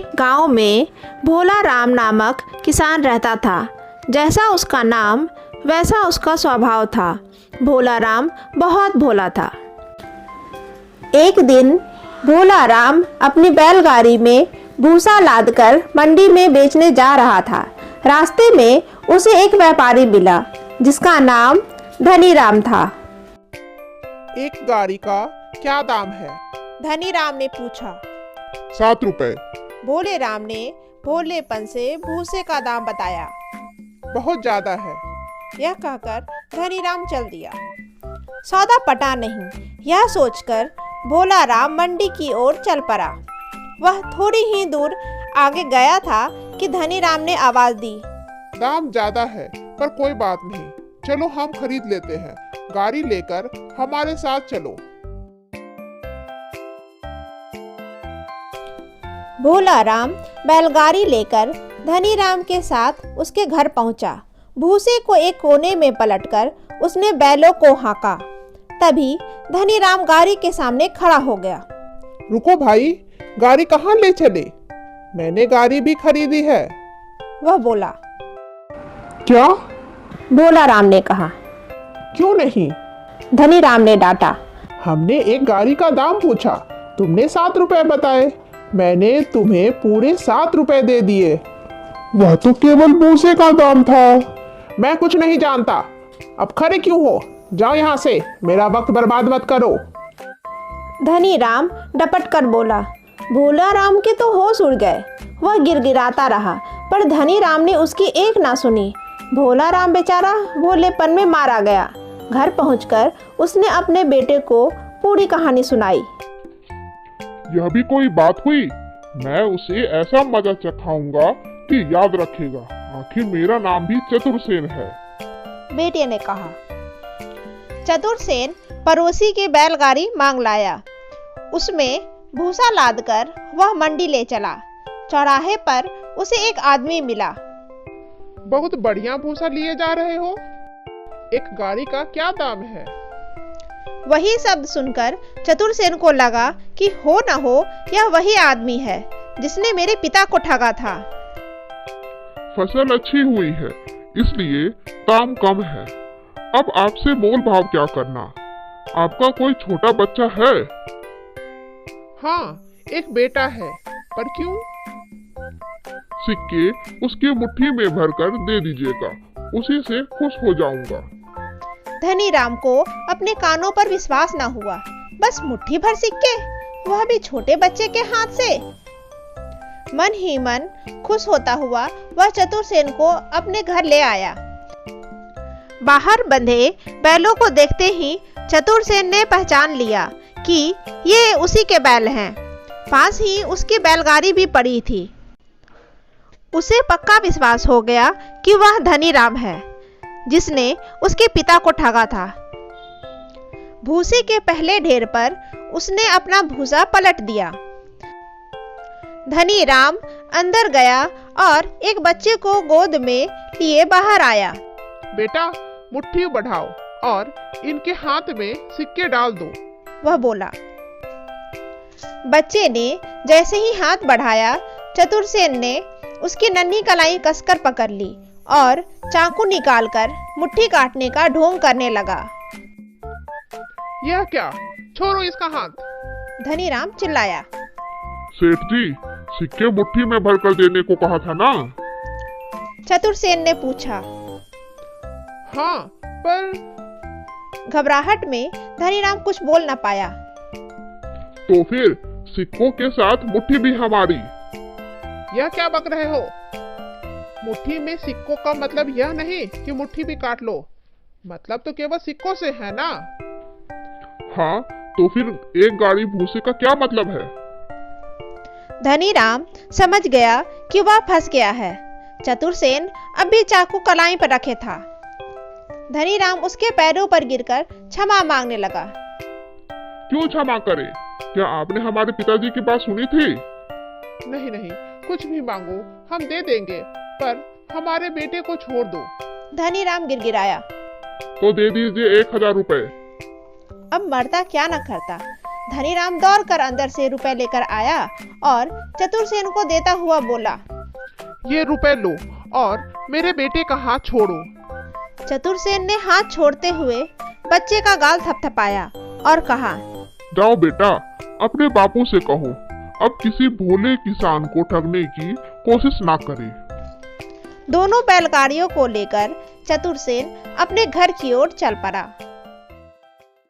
एक गांव में भोला राम नामक किसान रहता था। जैसा उसका नाम वैसा उसका स्वभाव था। भोला राम बहुत भोला था। एक दिन भोला राम अपनी बैलगाड़ी में भूसा लादकर मंडी में बेचने जा रहा था। रास्ते में उसे एक व्यापारी मिला जिसका नाम धनी राम था। एक गाड़ी का क्या दाम है? धनी राम ने पूछा। 7 रुपए। भोले राम ने भोलेपन से भूसे का दाम बताया। बहुत ज्यादा है। यह कहकर धनी राम चल दिया। सौदा पटा नहीं, यह सोचकर भोला राम मंडी की ओर चल पड़ा। वह थोड़ी ही दूर आगे गया था कि धनी राम ने आवाज दी। दाम ज्यादा है पर कोई बात नहीं, चलो हम खरीद लेते हैं। गाड़ी लेकर हमारे साथ चलो। भोला राम बैलगाड़ी लेकर धनी राम के साथ उसके घर पहुंचा। भूसे को एक कोने में पलटकर उसने बैलों को हाँका। तभी धनी राम गाड़ी के सामने खड़ा हो गया। रुको भाई, गाड़ी कहाँ ले चले? मैंने गाड़ी भी खरीदी है। वह बोला। क्या? भोला राम ने कहा। क्यों नहीं? धनी राम ने डांटा। हमने एक गाड़ी का दाम पूछा, तुमने 7 रुपए बताए। मैंने तुम्हें पूरे 7 रुपए दे दिए। वह तो केवल भूसे का दाम था। मैं कुछ नहीं जानता। अब खड़े क्यों हो? जाओ यहाँ से, मेरा वक्त बर्बाद मत करो। धनी राम डपट कर बोला। भोला राम के तो होश उड़ गए। वह गिड़गिड़ाता रहा पर धनी राम ने उसकी एक ना सुनी। भोला राम बेचारा भोलेपन में मारा गया। घर पहुंचकर उसने अपने बेटे को पूरी कहानी सुनाई। यह भी कोई बात हुई? मैं उसे ऐसा मजा चखाऊंगा कि याद रखेगा। आखिर मेरा नाम भी चतुरसेन है। बेटे ने कहा। चतुरसेन पड़ोसी की बैलगाड़ी मांग लाया। उसमें भूसा लादकर वह मंडी ले चला। चौराहे पर उसे एक आदमी मिला। बहुत बढ़िया भूसा लिए जा रहे हो। एक गाड़ी का क्या दाम है? वही शब्द सुनकर चतुरसेन को लगा कि हो न हो यह वही आदमी है जिसने मेरे पिता को ठगा था। फसल अच्छी हुई है इसलिए दाम कम है। अब आपसे मोल भाव क्या करना? आपका कोई छोटा बच्चा है? हाँ, एक बेटा है। पर क्यों? सिक्के उसकी मुट्ठी में भरकर दे दीजिएगा, उसी से खुश हो जाऊंगा। धनी राम को अपने कानों पर विश्वास न हुआ। बस मुट्ठी भर सिक्के, वह भी छोटे बच्चे के हाथ से। मन ही मन खुश होता हुआ वह चतुरसेन को अपने घर ले आया। बाहर बंधे बैलों को देखते ही चतुरसेन ने पहचान लिया कि ये उसी के बैल हैं। पास ही उसकी बैलगाड़ी भी पड़ी थी। उसे पक्का विश्वास हो गया कि वह धनी राम है जिसने उसके पिता को ठगा था। भूसे के पहले ढेर पर उसने अपना भूसा पलट दिया। धनी राम अंदर गया और एक बच्चे को गोद में लिए बाहर आया। बेटा, मुट्ठी बढ़ाओ और इनके हाथ में सिक्के डाल दो। वह बोला। बच्चे ने जैसे ही हाथ बढ़ाया, चतुरसेन ने उसकी नन्ही कलाई कसकर पकड़ ली और चाकू निकालकर मुट्ठी काटने का ढोंग करने लगा। यह क्या? छोड़ो इसका हाथ। धनी राम चिल्लाया। सेठ जी, सिक्के मुट्ठी में भरकर देने को कहा था ना? चतुरसेन ने पूछा। हाँ, पर घबराहट में धनी राम कुछ बोल न पाया। तो फिर सिक्कों के साथ मुट्ठी भी हमारी। यह क्या बक रहे हो? मुट्ठी में सिक्कों का मतलब यह नहीं कि मुट्ठी भी काट लो। मतलब तो केवल सिक्कों से है ना? हाँ, तो फिर एक गाड़ी भूसे का क्या मतलब है? धनी राम समझ गया कि वह फंस गया है। चतुरसेन अब भी चाकू कलाई पर रखे था। धनी राम उसके पैरों पर गिरकर क्षमा मांगने लगा। क्यों क्षमा करे? क्या आपने हमारे पिताजी की बात सुनी थी? नहीं नहीं, कुछ भी मांगो हम दे देंगे, पर हमारे बेटे को छोड़ दो। धनी राम गिड़गिड़ाया। तो दे दीजिए 1000 रुपए। अब मरता क्या न करता। धनीराम दौड़कर अंदर से रुपए लेकर आया और चतुरसेन को देता हुआ बोला, ये रुपए लो और मेरे बेटे का हाथ छोड़ो। चतुरसेन ने हाथ छोड़ते हुए बच्चे का गाल थपथपाया और कहा, जाओ बेटा, अपने बापू से कहो अब किसी भोले किसान को ठगने की कोशिश ना करे। दोनों बैलगाड़ियों को लेकर चतुरसेन अपने घर की ओर चल पड़ा।